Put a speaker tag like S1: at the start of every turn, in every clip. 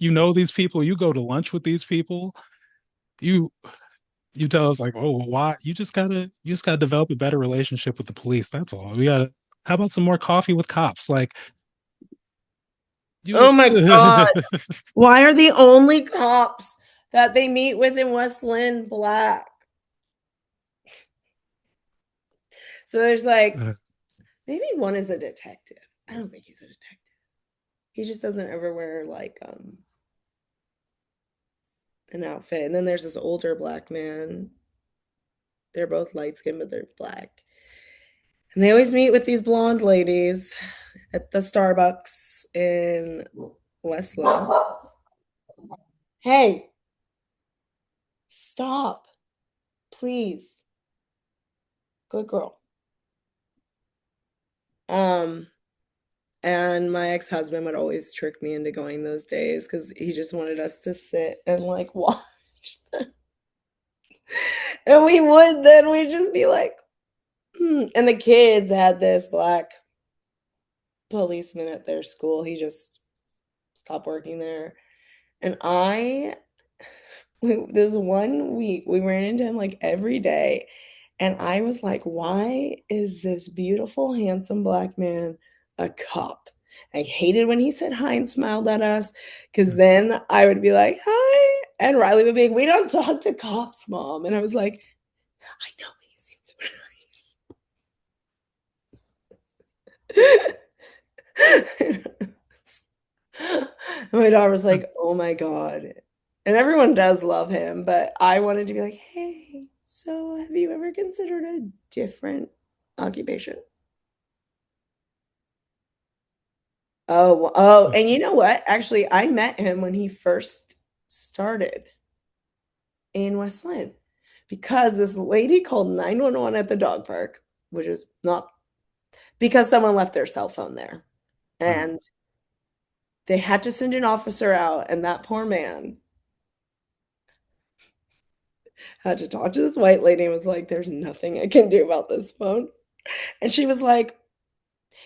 S1: you know these people, you go to lunch with these people, you you tell us like, oh, well, why you just gotta develop a better relationship with the police. That's all. We gotta how about some more coffee with cops? Like you
S2: Oh my God. Why are the only cops that they meet with in West Linn black? So there's like maybe one is a detective. I don't think he's a detective. He just doesn't ever wear like an outfit. And then there's this older black man. They're both light skinned, but they're black. And they always meet with these blonde ladies at the Starbucks in Westland. Hey, stop, please. Good girl. Um, and my ex-husband would always trick me into going those days because he just wanted us to sit and like watch them. And we would then we'd just be like, hmm. And the kids had this black policeman at their school. He just stopped working there. And this one week, we ran into him like every day. And I was like, why is this beautiful, handsome black man a cop? I hated when he said hi and smiled at us because then I would be like, hi. And Riley would be like, we don't talk to cops, mom. And I was like, I know he seems so nice. My daughter was like, oh my God. And everyone does love him, but I wanted to be like, hey, so have you ever considered a different occupation? Oh, and you know what? Actually, I met him when he first started in West Lynn because this lady called 911 at the dog park, which is not because someone left their cell phone there. And they had to send an officer out, and that poor man had to talk to this white lady and was like, there's nothing I can do about this phone. And she was like,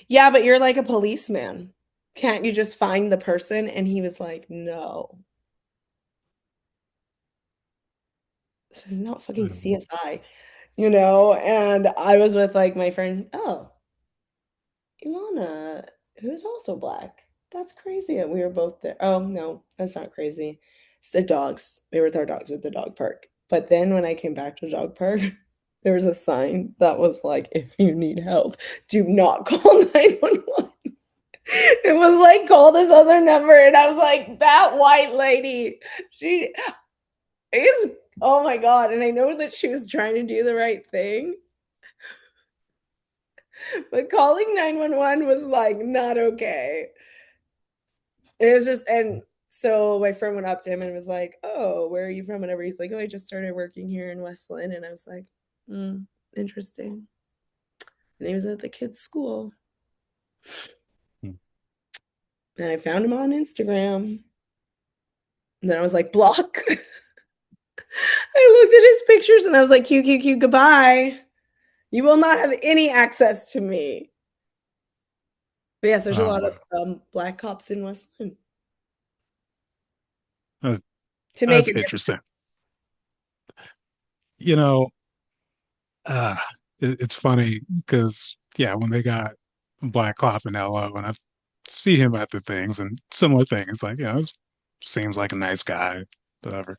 S2: yeah, but you're like a policeman. Can't you just find the person? And he was like, no, this is not fucking CSI, you know? And I was with like my friend, oh, Ilana, who's also black. That's crazy. And we were both there. Oh, no, that's not crazy. It's the dogs. We were with our dogs at the dog park. But then when I came back to the dog park, there was a sign that was like, if you need help, do not call 911. It was like, call this other number. And I was like, that white lady, she is, oh my God. And I know that she was trying to do the right thing, but calling 911 was like not okay. It was just, and so my friend went up to him and was like, oh, where are you from? Whenever he's like, oh, I just started working here in Westland. And I was like, hmm, interesting. And he was at the kid's school. And I found him on Instagram. And then I was like, block. I looked at his pictures and I was like, Q, Q, Q, goodbye. You will not have any access to me. But yes, there's a lot of
S1: wow.
S2: black cops in Westland
S1: That's,
S2: to make
S1: that's
S2: a difference.
S1: interesting. You know, uh, it's funny because yeah, when they got Black Cloth in LO, and I see him at the things and similar things, like it seems like a nice guy, whatever.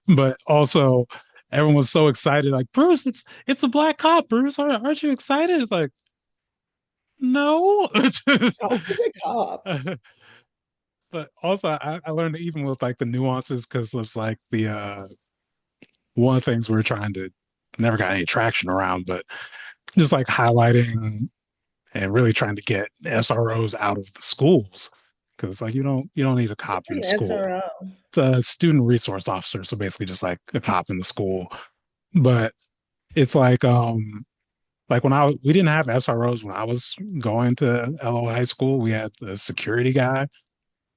S1: But also, everyone was so excited, like Bruce, it's a black cop. Bruce, aren't you excited? It's like no.
S2: Oh, he's a cop.
S1: But also, I learned even with like the nuances because it's like the one of the things we are trying to never got any traction around, but just like highlighting and really trying to get SROs out of the schools because like you don't need a cop
S2: What's
S1: in
S2: an
S1: the school.
S2: SRO?
S1: It's a student resource officer, so basically just like a cop in the school. But it's like when I we didn't have SROs when I was going to LO high school. We had the security guy.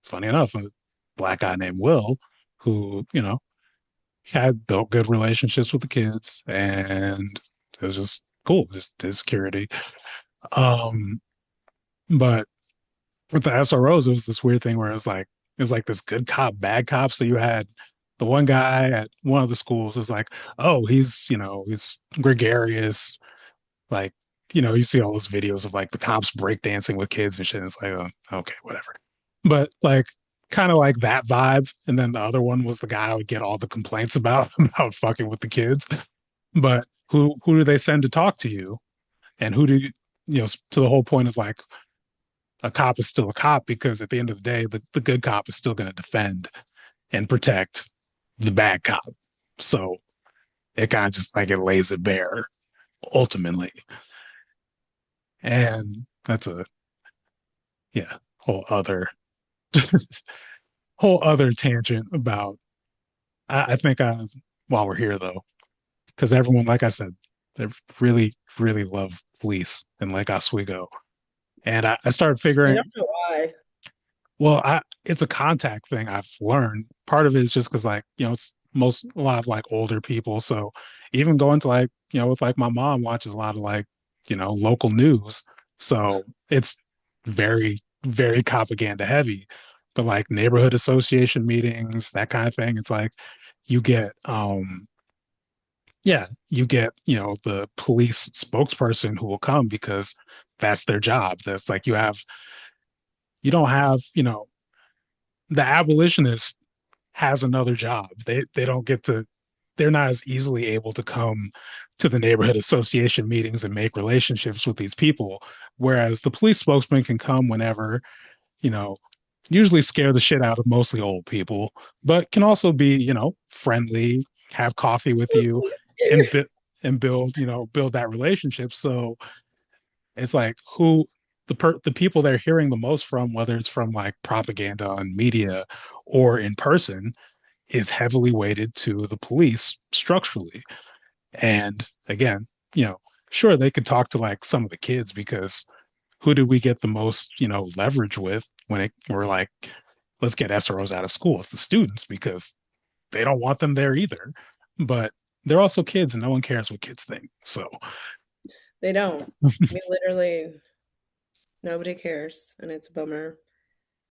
S1: Funny enough, a black guy named Will, who had built good relationships with the kids, and it was just cool, just his security. Um, but with the SROs, it was this weird thing where it was like it was like this good cop, bad cop. So you had the one guy at one of the schools was like, oh, he's gregarious, like, you see all those videos of like the cops breakdancing with kids and shit. And it's like, oh, okay, whatever. But like, kind of like that vibe. And then the other one was the guy I would get all the complaints about about fucking with the kids. But who do they send to talk to you? And who do to the whole point of like a cop is still a cop because at the end of the day, the good cop is still going to defend and protect the bad cop. So it kind of just like it lays it bare ultimately. And that's a yeah, whole other whole other tangent about I think while we're here though, because everyone, like I said, they really, really love police in Lake Oswego. And I started
S2: I
S1: figuring,
S2: don't know why.
S1: well, it's a contact thing I've learned. Part of it is just because like, it's a lot of like older people. So even going to like, with like my mom watches a lot of like, local news. So it's very, very propaganda heavy. But like neighborhood association meetings, that kind of thing, it's like you get yeah, you get, the police spokesperson who will come because that's their job. That's like you don't have, the abolitionist has another job. They don't get to they're not as easily able to come to the neighborhood association meetings and make relationships with these people. Whereas the police spokesman can come whenever, you know, usually scare the shit out of mostly old people, but can also be, friendly, have coffee with you
S2: Mostly
S1: and
S2: scared.
S1: and build, build that relationship. So it's like the people they're hearing the most from, whether it's from like propaganda on media or in person, is heavily weighted to the police structurally. And again, sure they could talk to like some of the kids because who do we get the most, leverage with we're like, let's get SROs out of school? It's the students because they don't want them there either. But they're also kids and no one cares what kids think. So
S2: They don't. We literally, nobody cares, and it's a bummer.